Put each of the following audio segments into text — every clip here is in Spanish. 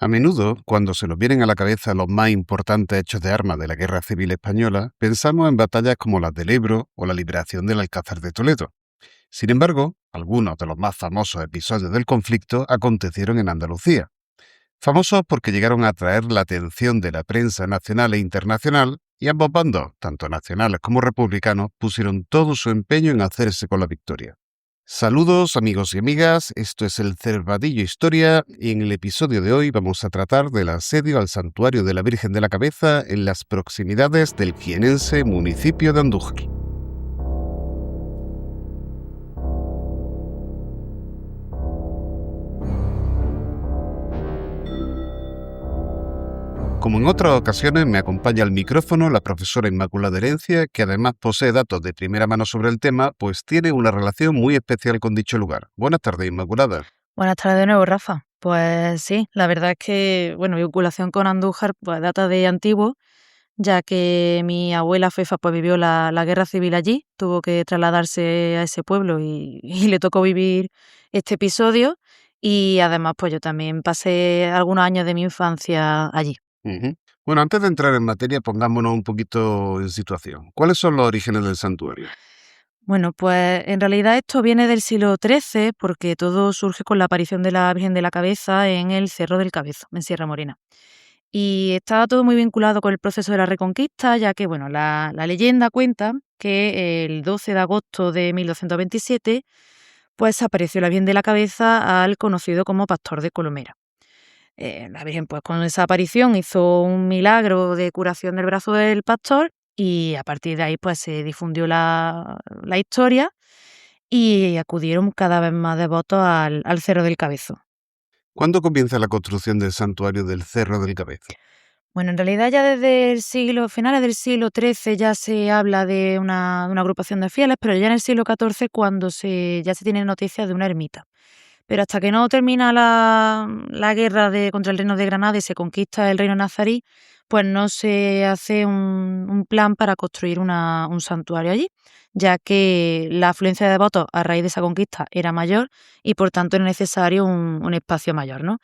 A menudo, cuando se nos vienen a la cabeza los más importantes hechos de armas de la Guerra Civil Española, pensamos en batallas como las del Ebro o la liberación del Alcázar de Toledo. Sin embargo, algunos de los más famosos episodios del conflicto acontecieron en Andalucía. Famosos porque llegaron a atraer la atención de la prensa nacional e internacional, y ambos bandos, tanto nacionales como republicanos, pusieron todo su empeño en hacerse con la victoria. Saludos amigos y amigas, esto es el Cervadillo Historia y en el episodio de hoy vamos a tratar del asedio al santuario de la Virgen de la Cabeza en las proximidades del jienense municipio de Andújar. Como en otras ocasiones, me acompaña al micrófono la profesora Inmaculada Herencia, que además posee datos de primera mano sobre el tema, pues tiene una relación muy especial con dicho lugar. Buenas tardes, Inmaculada. Buenas tardes de nuevo, Rafa. Pues sí, la verdad es que, mi vinculación con Andújar pues data de antiguo, ya que mi abuela Fefa pues vivió la guerra civil allí, tuvo que trasladarse a ese pueblo y le tocó vivir este episodio y además pues yo también pasé algunos años de mi infancia allí. Bueno, antes de entrar en materia, pongámonos un poquito en situación. ¿Cuáles son los orígenes del santuario? Bueno, pues en realidad esto viene del siglo XIII porque todo surge con la aparición de la Virgen de la Cabeza en el Cerro del Cabezo, en Sierra Morena. Y estaba todo muy vinculado con el proceso de la Reconquista, ya que, la leyenda cuenta que el 12 de agosto de 1227, pues apareció la Virgen de la Cabeza al conocido como Pastor de Colomera. La Virgen, pues con esa aparición hizo un milagro de curación del brazo del pastor y a partir de ahí, pues se difundió la historia y acudieron cada vez más devotos al Cerro del Cabezo. ¿Cuándo comienza la construcción del santuario del Cerro del Cabezo? Bueno, en realidad ya desde finales del siglo XIII ya se habla de una agrupación de fieles, pero ya en el siglo XIV cuando ya se tiene noticias de una ermita. Pero hasta que no termina la guerra contra el reino de Granada y se conquista el reino nazarí, pues no se hace un plan para construir un santuario allí, ya que la afluencia de devotos a raíz de esa conquista era mayor y por tanto era necesario un espacio mayor, ¿no?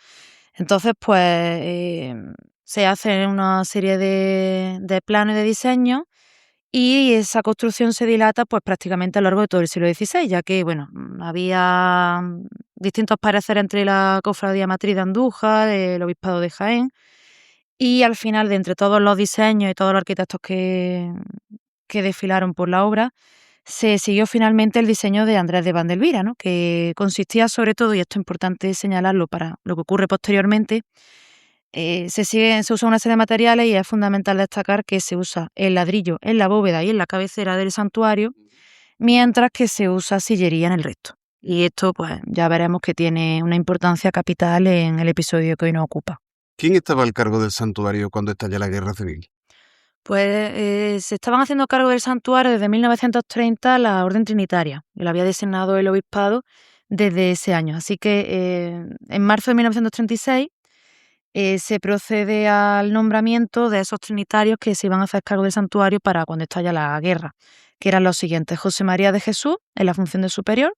Entonces, pues se hace una serie de planes de diseño y esa construcción se dilata pues prácticamente a lo largo de todo el siglo XVI, ya que había distintos pareceres entre la Cofradía Matriz de Andújar, el Obispado de Jaén, y al final, de entre todos los diseños y todos los arquitectos que desfilaron por la obra, se siguió finalmente el diseño de Andrés de Vandelvira, ¿no? Que consistía sobre todo, y esto es importante señalarlo para lo que ocurre posteriormente, se usa una serie de materiales y es fundamental destacar que se usa el ladrillo en la bóveda y en la cabecera del santuario, mientras que se usa sillería en el resto. Y esto, pues, ya veremos que tiene una importancia capital en el episodio que hoy nos ocupa. ¿Quién estaba al cargo del santuario cuando estalla la Guerra Civil? Pues se estaban haciendo cargo del santuario desde 1930 la Orden Trinitaria, que lo había designado el obispado desde ese año. Así que en marzo de 1936 se procede al nombramiento de esos trinitarios que se iban a hacer cargo del santuario para cuando estalla la guerra, que eran los siguientes: José María de Jesús, en la función de superior;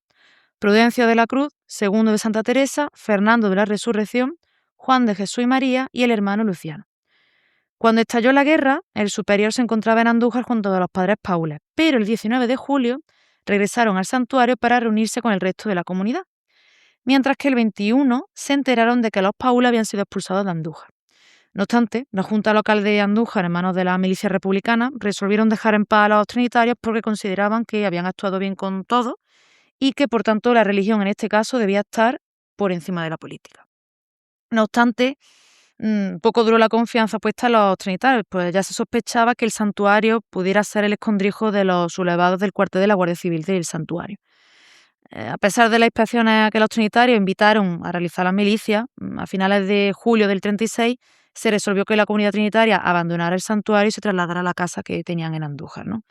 Prudencio de la Cruz, segundo de Santa Teresa; Fernando de la Resurrección; Juan de Jesús y María y el hermano Luciano. Cuando estalló la guerra, el superior se encontraba en Andújar junto a los padres paules, pero el 19 de julio regresaron al santuario para reunirse con el resto de la comunidad, mientras que el 21 se enteraron de que los paules habían sido expulsados de Andújar. No obstante, la Junta Local de Andújar, en manos de la milicia republicana, resolvieron dejar en paz a los trinitarios porque consideraban que habían actuado bien con todo y que, por tanto, la religión en este caso debía estar por encima de la política. No obstante, poco duró la confianza puesta en los trinitarios, pues ya se sospechaba que el santuario pudiera ser el escondrijo de los sublevados del cuartel de la Guardia Civil del santuario. A pesar de las inspecciones que los trinitarios invitaron a realizar las milicias, a finales de julio del 36 se resolvió que la comunidad trinitaria abandonara el santuario y se trasladara a la casa que tenían en Andújar, ¿no?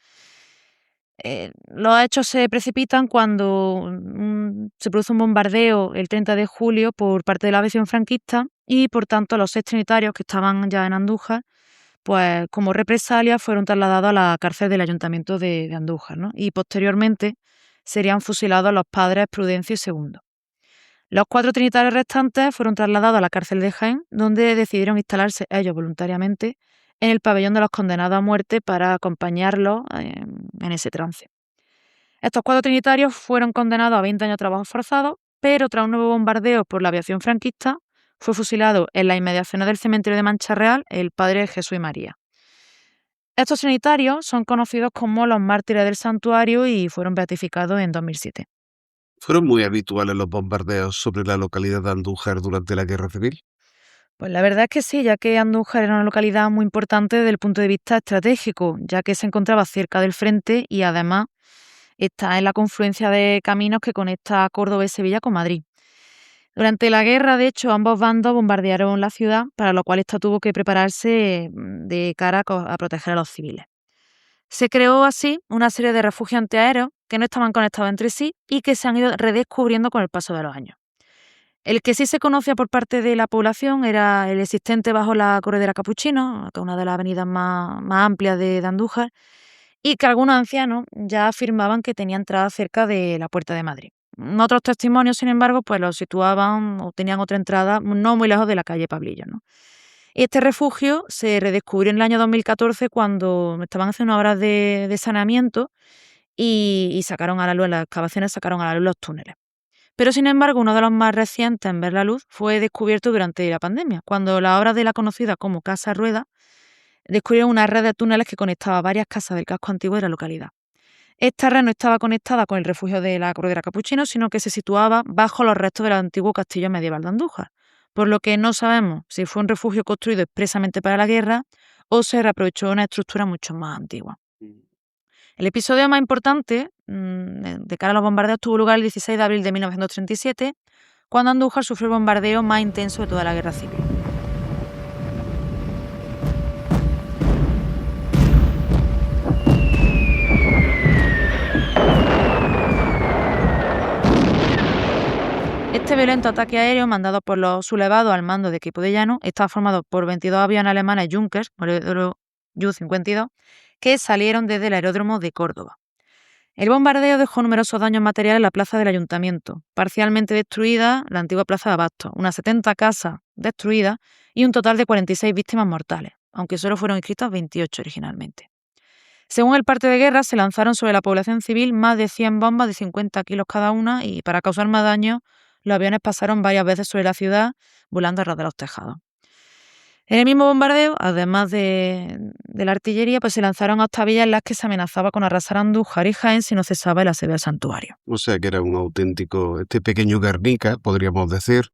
Los hechos se precipitan cuando se produce un bombardeo el 30 de julio por parte de la aviación franquista y, por tanto, los 6 trinitarios que estaban ya en Andújar, pues como represalia fueron trasladados a la cárcel del ayuntamiento de Andújar, ¿no? Y posteriormente serían fusilados los padres Prudencio y Segundo. Los 4 trinitarios restantes fueron trasladados a la cárcel de Jaén, donde decidieron instalarse ellos voluntariamente en el pabellón de los condenados a muerte para acompañarlos en ese trance. Estos 4 trinitarios fueron condenados a 20 años de trabajo forzado, pero tras un nuevo bombardeo por la aviación franquista, fue fusilado en las inmediaciones del cementerio de Mancha Real el padre Jesús y María. Estos trinitarios son conocidos como los mártires del santuario y fueron beatificados en 2007. ¿Fueron muy habituales los bombardeos sobre la localidad de Andújar durante la Guerra Civil? Pues la verdad es que sí, ya que Andújar era una localidad muy importante desde el punto de vista estratégico, ya que se encontraba cerca del frente y además está en la confluencia de caminos que conecta Córdoba y Sevilla con Madrid. Durante la guerra, de hecho, ambos bandos bombardearon la ciudad, para lo cual esta tuvo que prepararse de cara a proteger a los civiles. Se creó así una serie de refugios antiaéreos que no estaban conectados entre sí y que se han ido redescubriendo con el paso de los años. El que sí se conocía por parte de la población era el existente bajo la Corredera Capuchino, que es una de las avenidas más amplias de Andújar, y que algunos ancianos ya afirmaban que tenía entrada cerca de la Puerta de Madrid. Otros testimonios, sin embargo, pues los situaban o tenían otra entrada no muy lejos de la calle Pablillo, ¿no? Este refugio se redescubrió en el año 2014 cuando estaban haciendo obras de saneamiento y sacaron a la luz, en las excavaciones sacaron a la luz los túneles. Pero, sin embargo, uno de los más recientes en ver la luz fue descubierto durante la pandemia, cuando las obras de la conocida como Casa Rueda descubrieron una red de túneles que conectaba varias casas del casco antiguo de la localidad. Esta red no estaba conectada con el refugio de la Corredera Capuchino, sino que se situaba bajo los restos del antiguo castillo medieval de Andújar, por lo que no sabemos si fue un refugio construido expresamente para la guerra o se reaprovechó una estructura mucho más antigua. El episodio más importante de cara a los bombardeos tuvo lugar el 16 de abril de 1937, cuando Andújar sufrió el bombardeo más intenso de toda la guerra civil. Este violento ataque aéreo, mandado por los sublevados al mando de equipo de llano, estaba formado por 22 aviones alemanes Junkers, modelo Ju-52, que salieron desde el aeródromo de Córdoba. El bombardeo dejó numerosos daños materiales en la plaza del ayuntamiento, parcialmente destruida la antigua plaza de Abastos, unas 70 casas destruidas y un total de 46 víctimas mortales, aunque solo fueron inscritas 28 originalmente. Según el parte de guerra, se lanzaron sobre la población civil más de 100 bombas de 50 kilos cada una y, para causar más daño, los aviones pasaron varias veces sobre la ciudad, volando a ras de los tejados. En el mismo bombardeo, además de la artillería, pues se lanzaron octavillas en las que se amenazaba con arrasar Andújar y Jaén si no cesaba el asedio al santuario. O sea que era un auténtico, este pequeño Guernica, podríamos decir,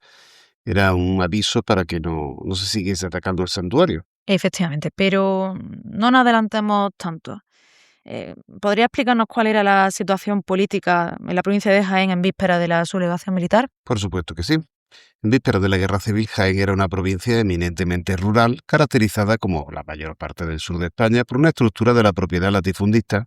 era un aviso para que no se siguiese atacando el santuario. Efectivamente, pero no nos adelantemos tanto. ¿Podría explicarnos cuál era la situación política en la provincia de Jaén en víspera de la sublevación militar? Por supuesto que sí. En vísperas de la Guerra Civil, Jaén era una provincia eminentemente rural, caracterizada, como la mayor parte del sur de España, por una estructura de la propiedad latifundista,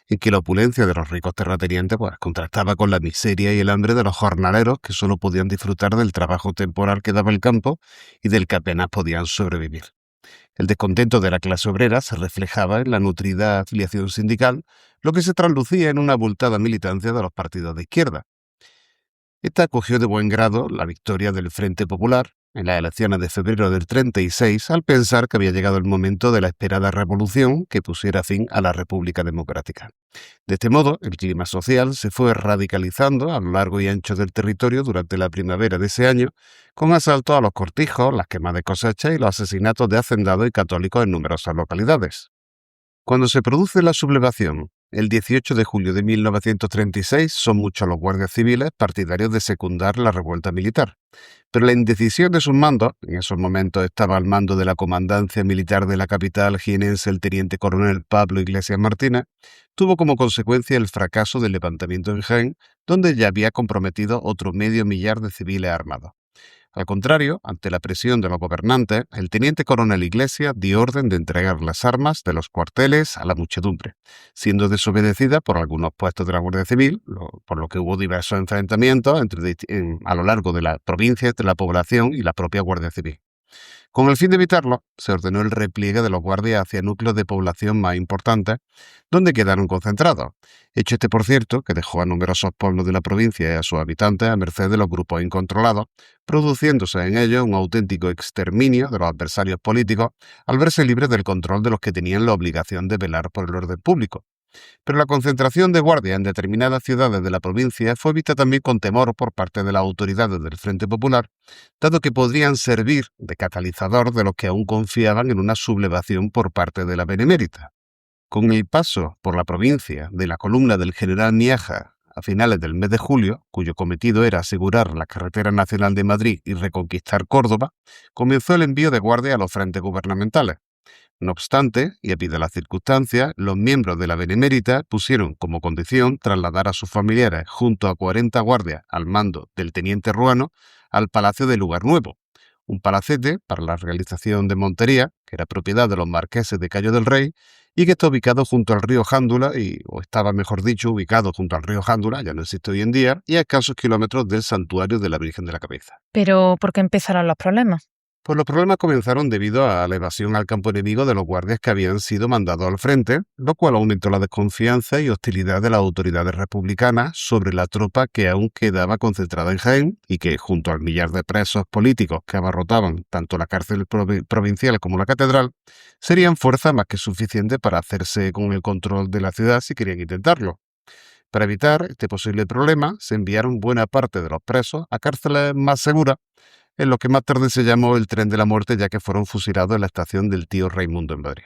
en que la opulencia de los ricos terratenientes contrastaba con la miseria y el hambre de los jornaleros, que solo podían disfrutar del trabajo temporal que daba el campo y del que apenas podían sobrevivir. El descontento de la clase obrera se reflejaba en la nutrida afiliación sindical, lo que se traducía en una abultada militancia de los partidos de izquierda. Esta acogió de buen grado la victoria del Frente Popular en las elecciones de febrero del 36, al pensar que había llegado el momento de la esperada revolución que pusiera fin a la República Democrática. De este modo, el clima social se fue radicalizando a lo largo y ancho del territorio durante la primavera de ese año, con asaltos a los cortijos, las quemas de cosecha y los asesinatos de hacendados y católicos en numerosas localidades. Cuando se produce la sublevación, el 18 de julio de 1936, son muchos los guardias civiles partidarios de secundar la revuelta militar. Pero la indecisión de sus mandos, en esos momentos estaba al mando de la comandancia militar de la capital jienense el teniente coronel Pablo Iglesias Martínez, tuvo como consecuencia el fracaso del levantamiento en Jaén, donde ya había comprometido otro 500.000 de civiles armados. Al contrario, ante la presión de los gobernantes, el teniente coronel Iglesias dio orden de entregar las armas de los cuarteles a la muchedumbre, siendo desobedecida por algunos puestos de la Guardia Civil, por lo que hubo diversos enfrentamientos a lo largo de la provincia entre la población y la propia Guardia Civil. Con el fin de evitarlo, se ordenó el repliegue de los guardias hacia núcleos de población más importantes, donde quedaron concentrados. Hecho este, por cierto, que dejó a numerosos pueblos de la provincia y a sus habitantes a merced de los grupos incontrolados, produciéndose en ellos un auténtico exterminio de los adversarios políticos al verse libres del control de los que tenían la obligación de velar por el orden público. Pero la concentración de guardias en determinadas ciudades de la provincia fue vista también con temor por parte de las autoridades del Frente Popular, dado que podrían servir de catalizador de los que aún confiaban en una sublevación por parte de la Benemérita. Con el paso por la provincia de la columna del general Miaja a finales del mes de julio, cuyo cometido era asegurar la carretera nacional de Madrid y reconquistar Córdoba, comenzó el envío de guardias a los frentes gubernamentales. No obstante, y a pie de las circunstancias, los miembros de la Benemérita pusieron como condición trasladar a sus familiares junto a 40 guardias al mando del teniente Ruano al Palacio de Lugar Nuevo, un palacete para la realización de montería, que era propiedad de los marqueses de Cayo del Rey y que está ubicado junto al río Jándula, o estaba mejor dicho, ubicado junto al río Jándula, ya no existe hoy en día, y a escasos kilómetros del santuario de la Virgen de la Cabeza. Pero, ¿por qué empezaron los problemas? Pues los problemas comenzaron debido a la evasión al campo enemigo de los guardias que habían sido mandados al frente, lo cual aumentó la desconfianza y hostilidad de las autoridades republicanas sobre la tropa que aún quedaba concentrada en Jaén y que, junto al millar de presos políticos que abarrotaban tanto la cárcel provincial como la catedral, serían fuerza más que suficiente para hacerse con el control de la ciudad si querían intentarlo. Para evitar este posible problema, se enviaron buena parte de los presos a cárceles más seguras, en lo que más tarde se llamó el Tren de la Muerte, ya que fueron fusilados en la estación del Tío Raimundo en Madrid.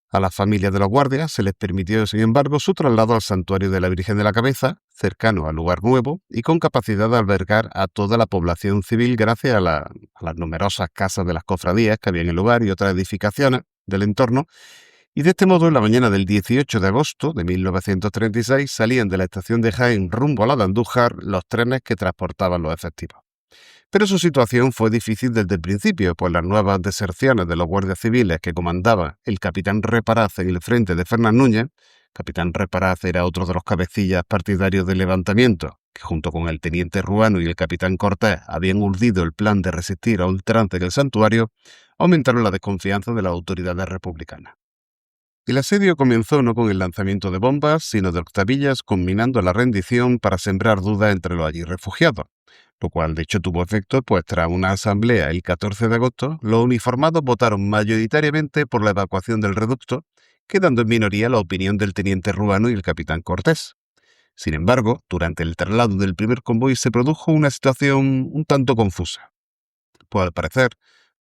A las familias de los guardias se les permitió, sin embargo, su traslado al santuario de la Virgen de la Cabeza, cercano al Lugar Nuevo, y con capacidad de albergar a toda la población civil gracias a las numerosas casas de las cofradías que había en el lugar y otras edificaciones del entorno. Y de este modo, en la mañana del 18 de agosto de 1936, salían de la estación de Jaén rumbo a la de Andújar los trenes que transportaban los efectivos. Pero su situación fue difícil desde el principio, pues las nuevas deserciones de los guardias civiles que comandaba el capitán Reparaz en el frente de Fernán Núñez. Capitán Reparaz era otro de los cabecillas partidarios del levantamiento, que junto con el teniente Ruano y el capitán Cortés habían urdido el plan de resistir a ultranza en el santuario, aumentaron la desconfianza de las autoridades republicanas. El asedio comenzó no con el lanzamiento de bombas, sino de octavillas, combinando la rendición para sembrar dudas entre los allí refugiados, lo cual de hecho tuvo efecto, pues tras una asamblea el 14 de agosto, los uniformados votaron mayoritariamente por la evacuación del reducto, quedando en minoría la opinión del teniente Ruano y el capitán Cortés. Sin embargo, durante el traslado del primer convoy se produjo una situación un tanto confusa, pues al parecer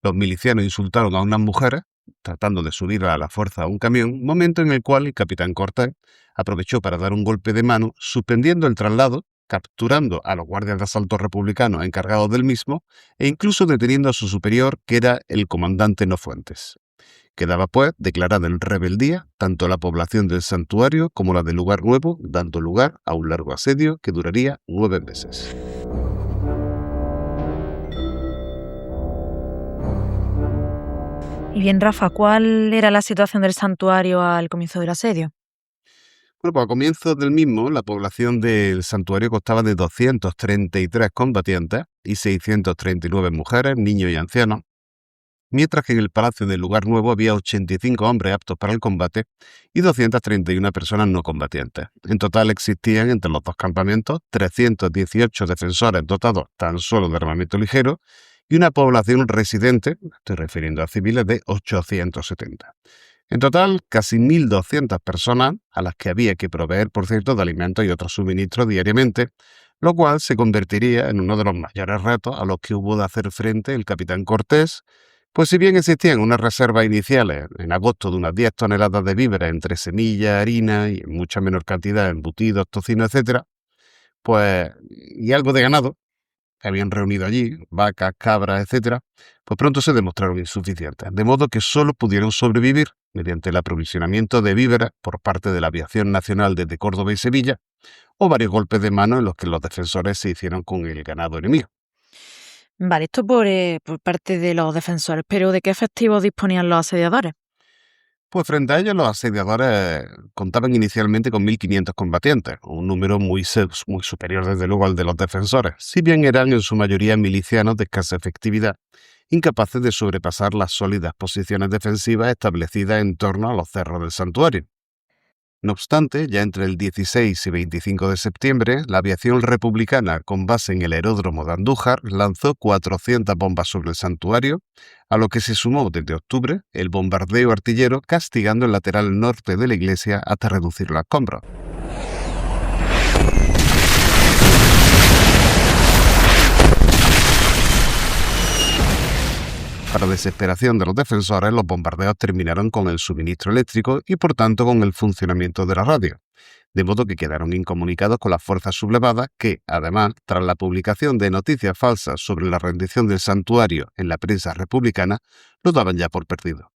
los milicianos insultaron a unas mujeres, tratando de subir a la fuerza a un camión, momento en el cual el capitán Cortés aprovechó para dar un golpe de mano, suspendiendo el traslado, capturando a los guardias de asalto republicanos encargados del mismo e incluso deteniendo a su superior, que era el comandante Nofuentes. Quedaba, pues, declarada en rebeldía tanto la población del santuario como la del Lugar Nuevo, dando lugar a un largo asedio que duraría 9 meses. Y bien, Rafa, ¿cuál era la situación del santuario al comienzo del asedio? Bueno, pues a comienzos del mismo, la población del santuario constaba de 233 combatientes y 639 mujeres, niños y ancianos, mientras que en el Palacio del Lugar Nuevo había 85 hombres aptos para el combate y 231 personas no combatientes. En total existían entre los dos campamentos 318 defensores dotados tan solo de armamento ligero y una población residente, estoy refiriendo a civiles, de 870. En total, casi 1.200 personas a las que había que proveer, por cierto, de alimentos y otros suministros diariamente, lo cual se convertiría en uno de los mayores retos a los que hubo de hacer frente el capitán Cortés, pues si bien existían unas reservas iniciales en agosto de unas 10 toneladas de víveres entre semillas, harina y en mucha menor cantidad embutidos, tocino, etc., pues, y algo de ganado que habían reunido allí, vacas, cabras, etc., pues pronto se demostraron insuficientes, de modo que solo pudieron sobrevivir mediante el aprovisionamiento de víveres por parte de la aviación nacional desde Córdoba y Sevilla, o varios golpes de mano en los que los defensores se hicieron con el ganado enemigo. Vale, esto por parte de los defensores, pero ¿de qué efectivos disponían los asediadores? Pues frente a ellos los asediadores contaban inicialmente con 1.500 combatientes, un número muy superior desde luego al de los defensores, si bien eran en su mayoría milicianos de escasa efectividad incapaces de sobrepasar las sólidas posiciones defensivas establecidas en torno a los cerros del santuario. No obstante, ya entre el 16 y 25 de septiembre, la aviación republicana, con base en el aeródromo de Andújar, lanzó 400 bombas sobre el santuario, a lo que se sumó desde octubre el bombardeo artillero, castigando el lateral norte de la iglesia hasta reducir los escombros. Para desesperación de los defensores, los bombardeos terminaron con el suministro eléctrico y por tanto con el funcionamiento de la radio, de modo que quedaron incomunicados con las fuerzas sublevadas que, además, tras la publicación de noticias falsas sobre la rendición del santuario en la prensa republicana, lo daban ya por perdido.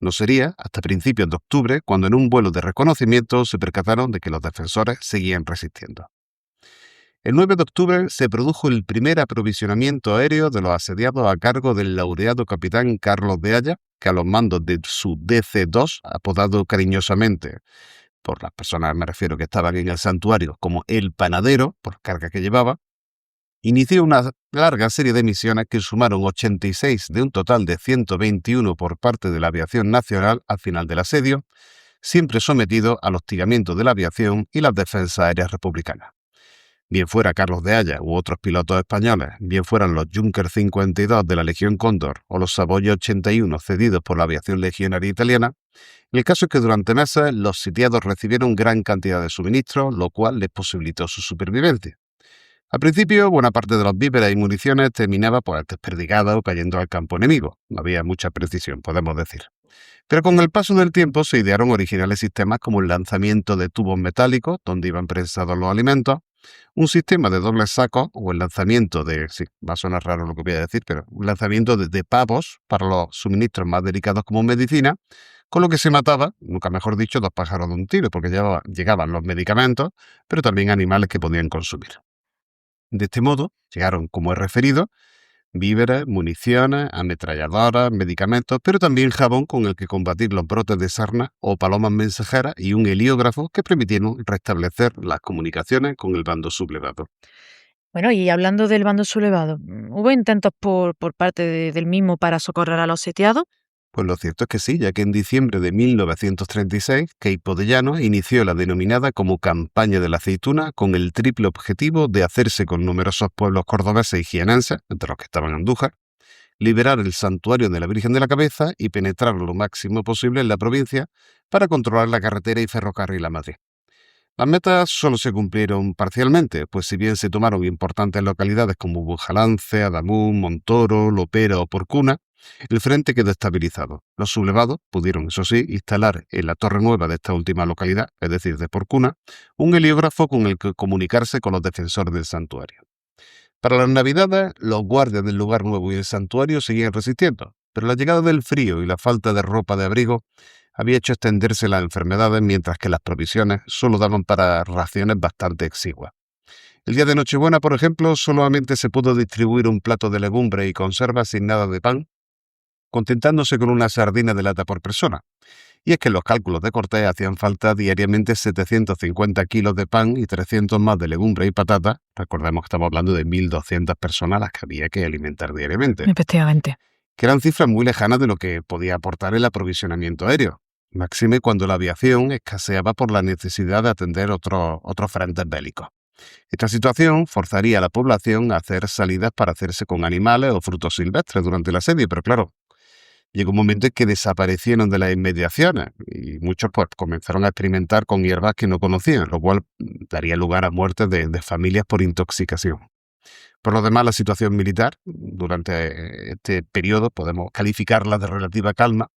No sería hasta principios de octubre cuando en un vuelo de reconocimiento se percataron de que los defensores seguían resistiendo. El 9 de octubre se produjo el primer aprovisionamiento aéreo de los asediados a cargo del laureado capitán Carlos de Haya, que a los mandos de su DC-2, apodado cariñosamente por las personas, me refiero, que estaban en el santuario, como el panadero, por carga que llevaba, inició una larga serie de misiones que sumaron 86 de un total de 121 por parte de la aviación nacional al final del asedio, siempre sometido al hostigamiento de la aviación y las defensas aéreas republicanas. Bien fuera Carlos de Haya u otros pilotos españoles, bien fueran los Junkers 52 de la Legión Cóndor o los Savoia 81 cedidos por la aviación legionaria italiana, el caso es que durante meses los sitiados recibieron gran cantidad de suministros, lo cual les posibilitó su supervivencia. Al principio, buena parte de los víveres y municiones terminaba desperdigada o cayendo al campo enemigo. No había mucha precisión, podemos decir. Pero con el paso del tiempo se idearon originales sistemas como el lanzamiento de tubos metálicos, donde iban prensados los alimentos, un sistema de dobles sacos o el lanzamiento de, sí, va a sonar raro lo que voy a decir, pero un lanzamiento de pavos para los suministros más delicados como medicina, con lo que se mataba, nunca mejor dicho, dos pájaros de un tiro, porque llegaban los medicamentos, pero también animales que podían consumir. De este modo, llegaron, como he referido, víveres, municiones, ametralladoras, medicamentos, pero también jabón con el que combatir los brotes de sarna o palomas mensajeras y un heliógrafo que permitieron restablecer las comunicaciones con el bando sublevado. Bueno, y hablando del bando sublevado, ¿hubo intentos por parte del mismo para socorrer a los sitiados? Pues lo cierto es que sí, ya que en diciembre de 1936, Queipo de Llano inició la denominada como Campaña de la Aceituna con el triple objetivo de hacerse con numerosos pueblos cordobeses y jienenses, entre los que estaban Andújar, liberar el santuario de la Virgen de la Cabeza y penetrar lo máximo posible en la provincia para controlar la carretera y ferrocarril a Madrid. Las metas solo se cumplieron parcialmente, pues si bien se tomaron importantes localidades como Bujalance, Adamún, Montoro, Lopera o Porcuna, el frente quedó estabilizado. Los sublevados pudieron, eso sí, instalar en la torre nueva de esta última localidad, es decir, de Porcuna, un heliógrafo con el que comunicarse con los defensores del santuario. Para las Navidades, los guardias del lugar nuevo y el santuario seguían resistiendo, pero la llegada del frío y la falta de ropa de abrigo había hecho extenderse las enfermedades, mientras que las provisiones solo daban para raciones bastante exiguas. El día de Nochebuena, por ejemplo, solamente se pudo distribuir un plato de legumbre y conservas sin nada de pan, contentándose con una sardina de lata por persona. Y es que en los cálculos de Cortés hacían falta diariamente 750 kilos de pan y 300 más de legumbre y patata. Recordemos que estamos hablando de 1.200 personas a las que había que alimentar diariamente. Efectivamente. Que eran cifras muy lejanas de lo que podía aportar el aprovisionamiento aéreo. Máxime cuando la aviación escaseaba por la necesidad de atender otros frentes bélicos. Esta situación forzaría a la población a hacer salidas para hacerse con animales o frutos silvestres durante el asedio, pero claro, llegó un momento en que desaparecieron de las inmediaciones y muchos comenzaron a experimentar con hierbas que no conocían, lo cual daría lugar a muertes de familias por intoxicación. Por lo demás, la situación militar durante este periodo podemos calificarla de relativa calma,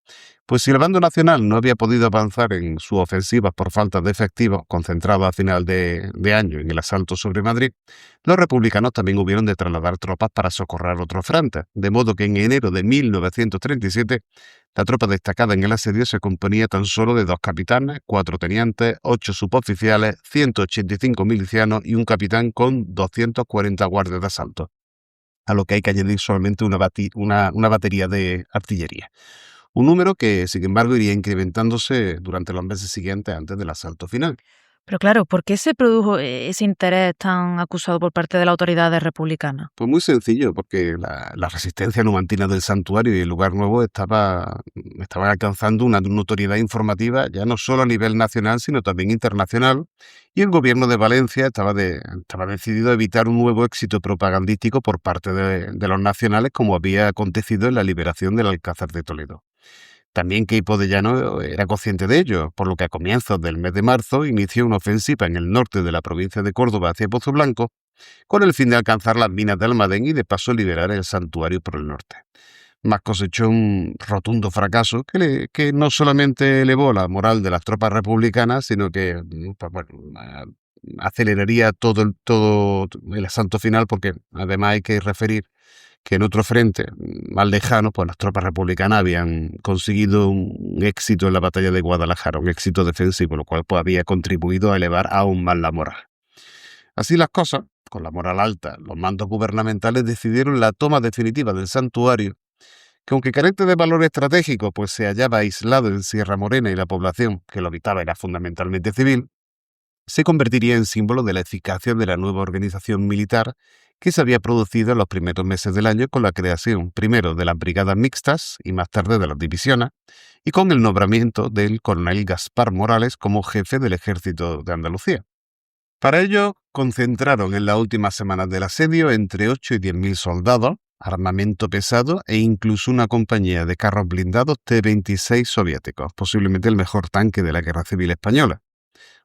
pues si el bando nacional no había podido avanzar en sus ofensivas por falta de efectivos concentrados a final de año en el asalto sobre Madrid, los republicanos también hubieron de trasladar tropas para socorrer otros frentes, de modo que en enero de 1937 la tropa destacada en el asedio se componía tan solo de 2 capitanes, 4 tenientes, 8 suboficiales, 185 milicianos y un capitán con 240 guardias de asalto, a lo que hay que añadir solamente una batería de artillería. Un número que, sin embargo, iría incrementándose durante los meses siguientes antes del asalto final. Pero claro, ¿por qué se produjo ese interés tan acusado por parte de las autoridades republicanas? Pues muy sencillo, porque la resistencia numantina del santuario y el lugar nuevo estaban alcanzando una notoriedad informativa ya no solo a nivel nacional, sino también internacional, y el gobierno de Valencia estaba decidido a evitar un nuevo éxito propagandístico por parte de los nacionales, como había acontecido en la liberación del Alcázar de Toledo. También Queipo de Llano era consciente de ello, por lo que a comienzos del mes de marzo inició una ofensiva en el norte de la provincia de Córdoba hacia Pozo Blanco, con el fin de alcanzar las minas de Almadén y de paso liberar el santuario por el norte. Mas cosechó un rotundo fracaso que no solamente elevó la moral de las tropas republicanas, sino que aceleraría todo el asalto final, porque además hay que referir que en otro frente más lejano, pues las tropas republicanas habían conseguido un éxito en la batalla de Guadalajara, un éxito defensivo, lo cual pues, había contribuido a elevar aún más la moral. Así las cosas, con la moral alta, los mandos gubernamentales decidieron la toma definitiva del santuario, que aunque carente de valor estratégico, pues se hallaba aislado en Sierra Morena y la población que lo habitaba era fundamentalmente civil, se convertiría en símbolo de la eficacia de la nueva organización militar que se había producido en los primeros meses del año con la creación primero de las brigadas mixtas y más tarde de las divisiones, y con el nombramiento del coronel Gaspar Morales como jefe del ejército de Andalucía. Para ello, concentraron en las últimas semanas del asedio entre 8 y 10.000 soldados, armamento pesado e incluso una compañía de carros blindados T-26 soviéticos, posiblemente el mejor tanque de la Guerra Civil Española.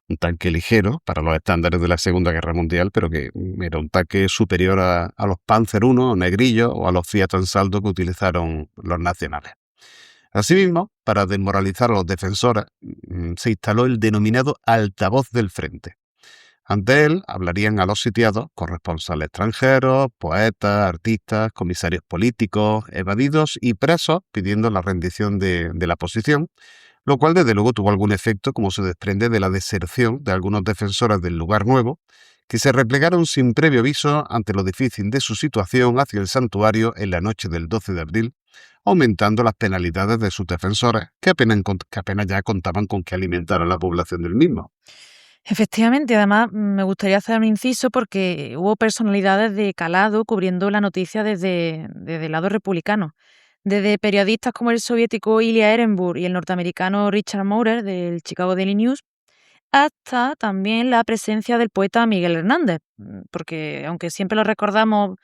Un tanque ligero para los estándares de la Segunda Guerra Mundial, pero que era un tanque superior a los Panzer I, Negrillo o a los Fiat Ansaldo que utilizaron los nacionales. Asimismo, para desmoralizar a los defensores, se instaló el denominado altavoz del frente. Ante él hablarían a los sitiados corresponsales extranjeros, poetas, artistas, comisarios políticos, evadidos y presos pidiendo la rendición de la posición, lo cual desde luego tuvo algún efecto, como se desprende de la deserción de algunos defensores del lugar nuevo, que se replegaron sin previo aviso ante lo difícil de su situación hacia el santuario en la noche del 12 de abril, aumentando las penalidades de sus defensores, que apenas ya contaban con que alimentar a la población del mismo. Efectivamente, además me gustaría hacer un inciso porque hubo personalidades de calado cubriendo la noticia desde el lado republicano. Desde periodistas como el soviético Ilya Ehrenburg y el norteamericano Richard Maurer del Chicago Daily News, hasta también la presencia del poeta Miguel Hernández, porque aunque siempre lo recordamos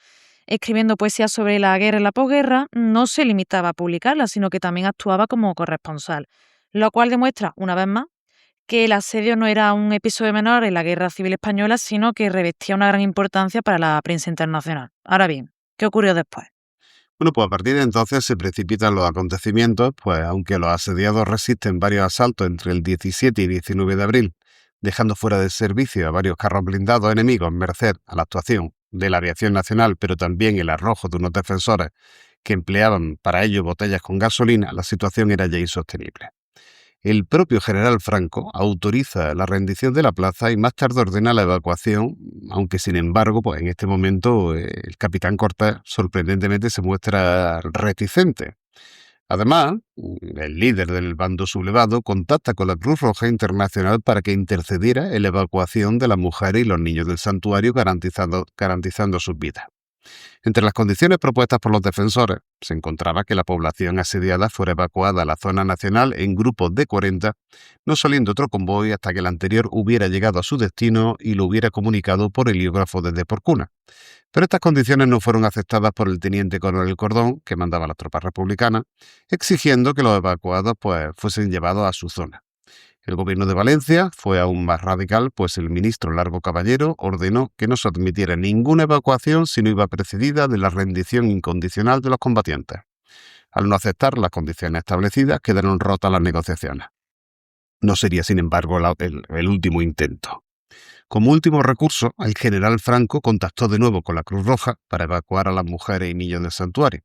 escribiendo poesía sobre la guerra y la posguerra, no se limitaba a publicarla, sino que también actuaba como corresponsal, lo cual demuestra, una vez más, que el asedio no era un episodio menor en la Guerra Civil Española, sino que revestía una gran importancia para la prensa internacional. Ahora bien, ¿qué ocurrió después? Bueno, pues a partir de entonces se precipitan los acontecimientos, pues aunque los asediados resisten varios asaltos entre el 17 y 19 de abril, dejando fuera de servicio a varios carros blindados enemigos merced a la actuación de la aviación nacional, pero también el arrojo de unos defensores que empleaban para ello botellas con gasolina, la situación era ya insostenible. El propio general Franco autoriza la rendición de la plaza y más tarde ordena la evacuación, aunque sin embargo, pues en este momento el capitán Cortés sorprendentemente se muestra reticente. Además, el líder del bando sublevado contacta con la Cruz Roja Internacional para que intercediera en la evacuación de las mujeres y los niños del santuario, garantizando sus vidas. Entre las condiciones propuestas por los defensores se encontraba que la población asediada fuera evacuada a la zona nacional en grupos de 40, no saliendo otro convoy hasta que el anterior hubiera llegado a su destino y lo hubiera comunicado por heliógrafo desde Porcuna. Pero estas condiciones no fueron aceptadas por el teniente coronel Cordón, que mandaba a las tropas republicanas, exigiendo que los evacuados fuesen llevados a su zona. El gobierno de Valencia fue aún más radical, pues el ministro Largo Caballero ordenó que no se admitiera ninguna evacuación si no iba precedida de la rendición incondicional de los combatientes. Al no aceptar las condiciones establecidas, quedaron rotas las negociaciones. No sería, sin embargo, el último intento. Como último recurso, el general Franco contactó de nuevo con la Cruz Roja para evacuar a las mujeres y niños del santuario.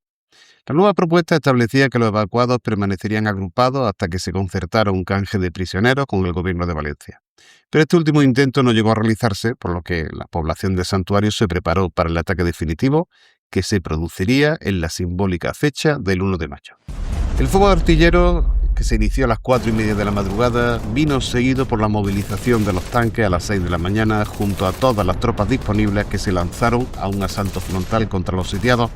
La nueva propuesta establecía que los evacuados permanecerían agrupados hasta que se concertara un canje de prisioneros con el gobierno de Valencia. Pero este último intento no llegó a realizarse, por lo que la población del santuario se preparó para el ataque definitivo que se produciría en la simbólica fecha del 1 de mayo. El fuego artillero que se inició a las 4:30 de la madrugada, vino seguido por la movilización de los tanques a las 6 de la mañana junto a todas las tropas disponibles que se lanzaron a un asalto frontal contra los sitiados,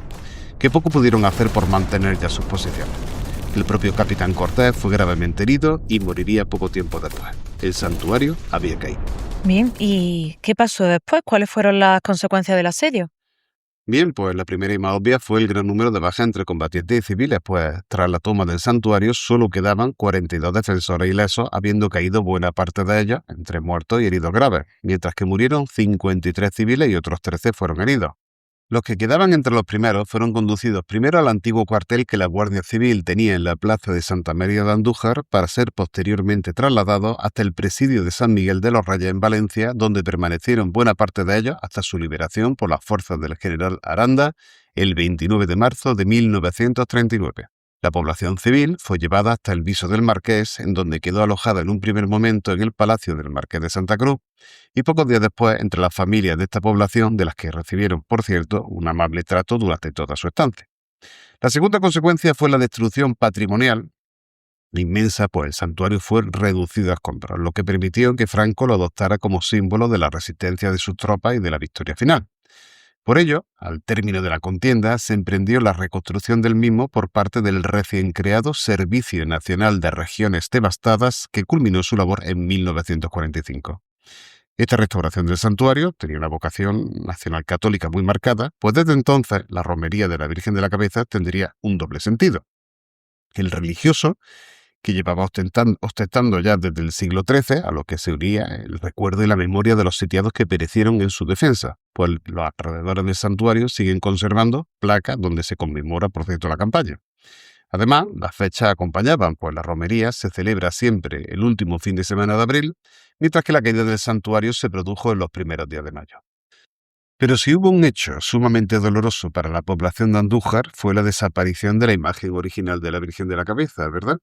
que poco pudieron hacer por mantener ya sus posiciones. El propio capitán Cortés fue gravemente herido y moriría poco tiempo después. El santuario había caído. Bien, ¿y qué pasó después? ¿Cuáles fueron las consecuencias del asedio? Bien, pues la primera y más obvia fue el gran número de bajas entre combatientes y civiles, pues tras la toma del santuario solo quedaban 42 defensores ilesos, habiendo caído buena parte de ellos, entre muertos y heridos graves, mientras que murieron 53 civiles y otros 13 fueron heridos. Los que quedaban entre los primeros fueron conducidos primero al antiguo cuartel que la Guardia Civil tenía en la plaza de Santa María de Andújar para ser posteriormente trasladados hasta el presidio de San Miguel de los Reyes en Valencia, donde permanecieron buena parte de ellos hasta su liberación por las fuerzas del general Aranda el 29 de marzo de 1939. La población civil fue llevada hasta el Viso del Marqués, en donde quedó alojada en un primer momento en el Palacio del Marqués de Santa Cruz, y pocos días después entre las familias de esta población, de las que recibieron, por cierto, un amable trato durante toda su estancia. La segunda consecuencia fue la destrucción patrimonial inmensa, pues el santuario fue reducido a escombros, lo que permitió que Franco lo adoptara como símbolo de la resistencia de sus tropas y de la victoria final. Por ello, al término de la contienda, se emprendió la reconstrucción del mismo por parte del recién creado Servicio Nacional de Regiones Devastadas, que culminó su labor en 1945. Esta restauración del santuario tenía una vocación nacional católica muy marcada, pues desde entonces la romería de la Virgen de la Cabeza tendría un doble sentido. El religioso, que llevaba ostentando ya desde el siglo XIII, a lo que se unía el recuerdo y la memoria de los sitiados que perecieron en su defensa, pues los alrededores del santuario siguen conservando placas donde se conmemora, por cierto, la campaña. Además, las fechas acompañaban, pues la romería se celebra siempre el último fin de semana de abril, mientras que la caída del santuario se produjo en los primeros días de mayo. Pero si hubo un hecho sumamente doloroso para la población de Andújar, fue la desaparición de la imagen original de la Virgen de la Cabeza, ¿verdad?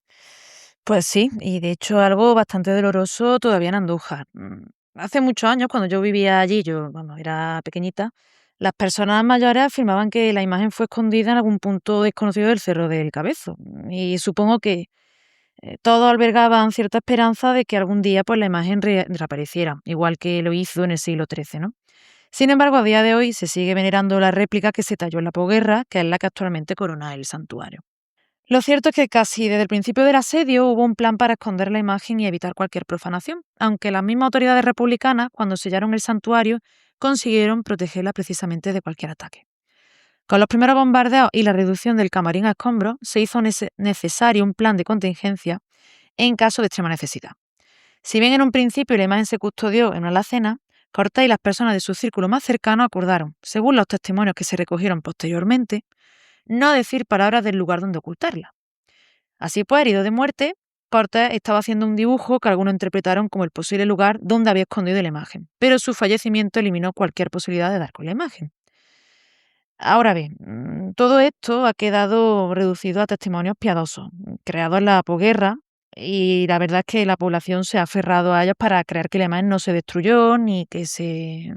Pues sí, y de hecho algo bastante doloroso todavía en Andújar. Hace muchos años, cuando yo vivía allí, yo, vamos, era pequeñita, las personas mayores afirmaban que la imagen fue escondida en algún punto desconocido del Cerro del Cabezo. Y supongo que todos albergaban cierta esperanza de que algún día pues, la imagen reapareciera, igual que lo hizo en el siglo XIII, ¿no? Sin embargo, a día de hoy se sigue venerando la réplica que se talló en la posguerra, que es la que actualmente corona el santuario. Lo cierto es que casi desde el principio del asedio hubo un plan para esconder la imagen y evitar cualquier profanación, aunque las mismas autoridades republicanas, cuando sellaron el santuario, consiguieron protegerla precisamente de cualquier ataque. Con los primeros bombardeos y la reducción del camarín a escombros, se hizo necesario un plan de contingencia en caso de extrema necesidad. Si bien en un principio la imagen se custodió en una alacena, Cortés y las personas de su círculo más cercano acordaron, según los testimonios que se recogieron posteriormente, no decir palabras del lugar donde ocultarla. Así pues, herido de muerte, Cortés estaba haciendo un dibujo que algunos interpretaron como el posible lugar donde había escondido la imagen, pero su fallecimiento eliminó cualquier posibilidad de dar con la imagen. Ahora bien, todo esto ha quedado reducido a testimonios piadosos, creados en la posguerra, y la verdad es que la población se ha aferrado a ellos para creer que la imagen no se destruyó, ni que se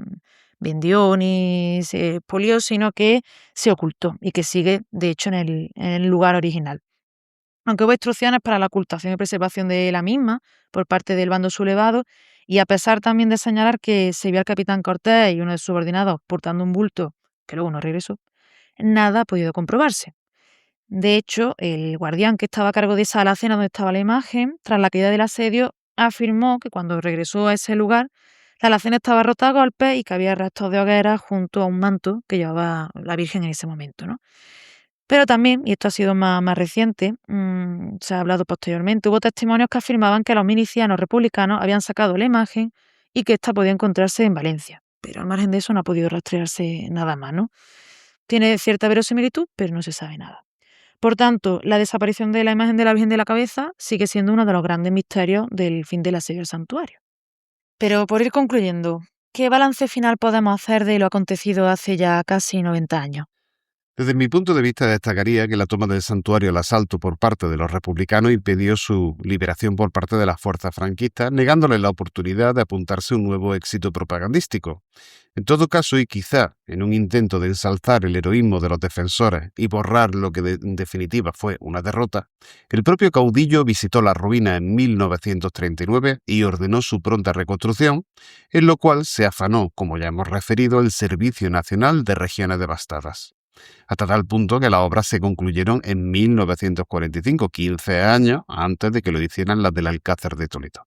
vendió, ni se expolió, sino que se ocultó y que sigue, de hecho, en el lugar original. Aunque hubo instrucciones para la ocultación y preservación de la misma por parte del bando sublevado, y a pesar también de señalar que se vio al capitán Cortés y uno de sus subordinados portando un bulto que luego no regresó, nada ha podido comprobarse. De hecho, el guardián que estaba a cargo de esa alacena donde estaba la imagen, tras la caída del asedio, afirmó que cuando regresó a ese lugar, la alacena estaba rota a golpes y que había restos de hoguera junto a un manto que llevaba la Virgen en ese momento, ¿no? Pero también, y esto ha sido más reciente, se ha hablado posteriormente, hubo testimonios que afirmaban que los milicianos republicanos habían sacado la imagen y que ésta podía encontrarse en Valencia. Pero al margen de eso no ha podido rastrearse nada más, ¿no? Tiene cierta verosimilitud, pero no se sabe nada. Por tanto, la desaparición de la imagen de la Virgen de la Cabeza sigue siendo uno de los grandes misterios del fin del asedio al santuario. Pero por ir concluyendo, ¿qué balance final podemos hacer de lo acontecido hace ya casi 90 años? Desde mi punto de vista destacaría que la toma del santuario al asalto por parte de los republicanos impidió su liberación por parte de las fuerzas franquistas, negándoles la oportunidad de apuntarse a un nuevo éxito propagandístico. En todo caso, y quizá en un intento de ensalzar el heroísmo de los defensores y borrar lo que en definitiva fue una derrota, el propio caudillo visitó la ruina en 1939 y ordenó su pronta reconstrucción, en lo cual se afanó, como ya hemos referido, el Servicio Nacional de Regiones Devastadas. Hasta tal punto que las obras se concluyeron en 1945, 15 años antes de que lo hicieran las del Alcázar de Toledo.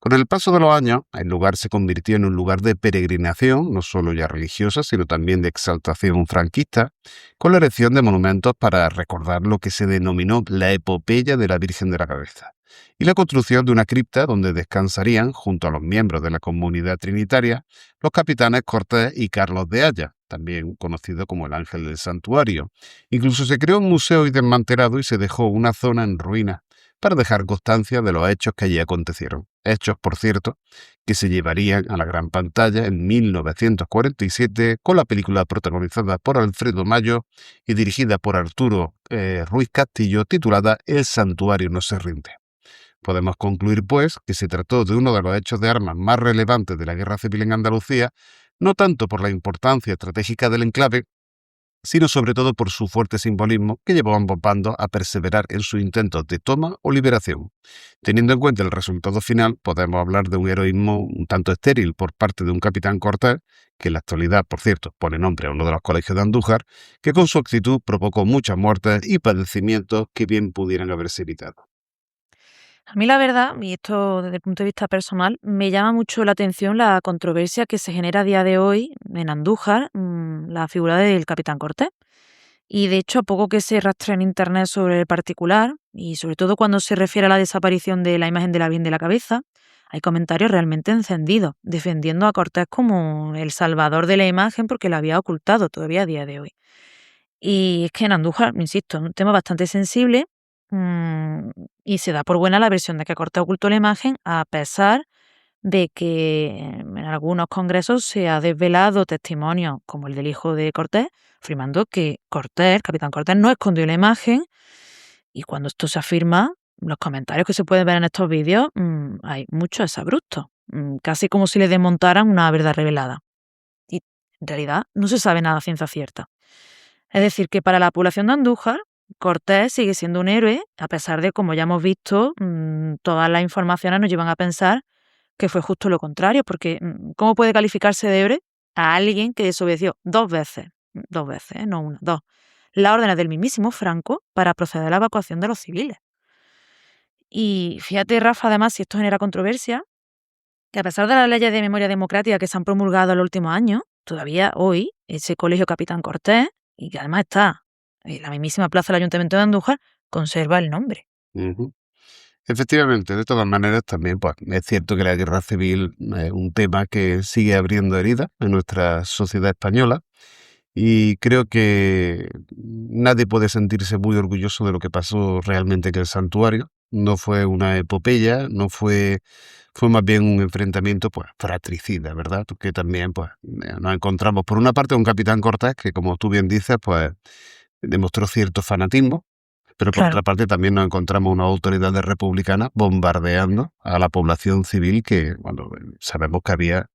Con el paso de los años, el lugar se convirtió en un lugar de peregrinación, no solo ya religiosa, sino también de exaltación franquista, con la erección de monumentos para recordar lo que se denominó la epopeya de la Virgen de la Cabeza, y la construcción de una cripta donde descansarían, junto a los miembros de la comunidad trinitaria, los capitanes Cortés y Carlos de Haya, también conocido como el Ángel del Santuario. Incluso se creó un museo y desmantelado y se dejó una zona en ruinas para dejar constancia de los hechos que allí acontecieron. Hechos, por cierto, que se llevarían a la gran pantalla en 1947 con la película protagonizada por Alfredo Mayo y dirigida por Arturo Ruiz Castillo, titulada El Santuario no se rinde. Podemos concluir, pues, que se trató de uno de los hechos de armas más relevantes de la Guerra Civil en Andalucía, no tanto por la importancia estratégica del enclave, sino sobre todo por su fuerte simbolismo que llevó a ambos bandos a perseverar en sus intentos de toma o liberación. Teniendo en cuenta el resultado final, podemos hablar de un heroísmo un tanto estéril por parte de un capitán Cortés, que en la actualidad, por cierto, pone nombre a uno de los colegios de Andújar, que con su actitud provocó muchas muertes y padecimientos que bien pudieran haberse evitado. A mí la verdad, y esto desde el punto de vista personal, me llama mucho la atención la controversia que se genera a día de hoy en Andújar, la figura del capitán Cortés. Y de hecho, a poco que se rastre en internet sobre el particular, y sobre todo cuando se refiere a la desaparición de la imagen de la Virgen de la Cabeza, hay comentarios realmente encendidos, defendiendo a Cortés como el salvador de la imagen porque la había ocultado todavía a día de hoy. Y es que en Andújar, insisto, es un tema bastante sensible, y se da por buena la versión de que Cortés ocultó la imagen, a pesar de que en algunos congresos se ha desvelado testimonios como el del hijo de Cortés, afirmando que Cortés, el capitán Cortés, no escondió la imagen. Y cuando esto se afirma, los comentarios que se pueden ver en estos vídeos, hay muchos exabruptos, casi como si le desmontaran una verdad revelada. Y en realidad no se sabe nada a ciencia cierta. Es decir, que para la población de Andújar, Cortés sigue siendo un héroe, a pesar de, como ya hemos visto, todas las informaciones nos llevan a pensar que fue justo lo contrario, porque ¿cómo puede calificarse de héroe a alguien que desobedeció dos veces, no una, dos, las órdenes del mismísimo Franco para proceder a la evacuación de los civiles? Y fíjate, Rafa, además, si esto genera controversia, que a pesar de las leyes de memoria democrática que se han promulgado en los últimos años, todavía hoy ese colegio Capitán Cortés, y que además está en la mismísima plaza del Ayuntamiento de Andújar, conserva el nombre. Efectivamente, de todas maneras también pues, es cierto que la guerra civil es un tema que sigue abriendo heridas en nuestra sociedad española y creo que nadie puede sentirse muy orgulloso de lo que pasó realmente en el santuario. No fue una epopeya, fue más bien un enfrentamiento pues fratricida, ¿verdad? Que también pues nos encontramos por una parte un capitán Cortés que, como tú bien dices, pues demostró cierto fanatismo, pero por otra parte también nos encontramos unas autoridades republicanas bombardeando a la población civil que, bueno, sabemos que había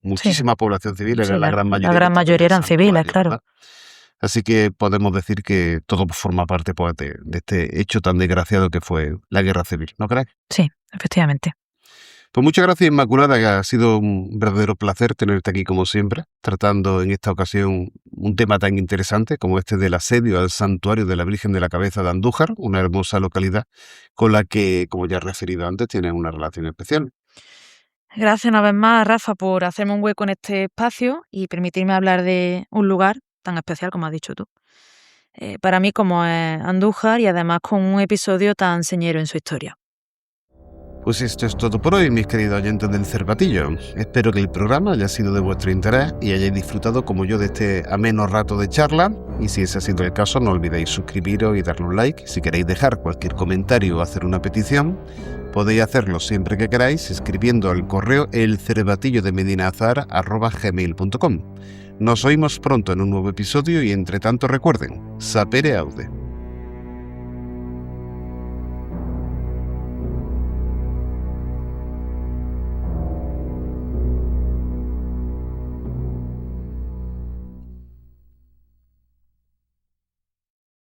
muchísima población civil, era la gran mayoría. La gran mayoría eran civiles, claro. ¿Verdad? Así que podemos decir que todo forma parte pues, de este hecho tan desgraciado que fue la guerra civil, ¿no crees? Sí, efectivamente. Pues muchas gracias, Inmaculada, que ha sido un verdadero placer tenerte aquí como siempre, tratando en esta ocasión un tema tan interesante como este del asedio al santuario de la Virgen de la Cabeza de Andújar, una hermosa localidad con la que, como ya he referido antes, tienes una relación especial. Gracias una vez más, Rafa, por hacerme un hueco en este espacio y permitirme hablar de un lugar tan especial como has dicho tú. Para mí como es Andújar y además con un episodio tan señero en su historia. Pues esto es todo por hoy, mis queridos oyentes del Cervatillo. Espero que el programa haya sido de vuestro interés y hayáis disfrutado como yo de este ameno rato de charla. Y si ese ha sido el caso, no olvidéis suscribiros y darle un like. Si queréis dejar cualquier comentario o hacer una petición, podéis hacerlo siempre que queráis escribiendo al correo elcervatillodemedinaazahara@gmail.com. Nos oímos pronto en un nuevo episodio y entre tanto recuerden, sapere aude.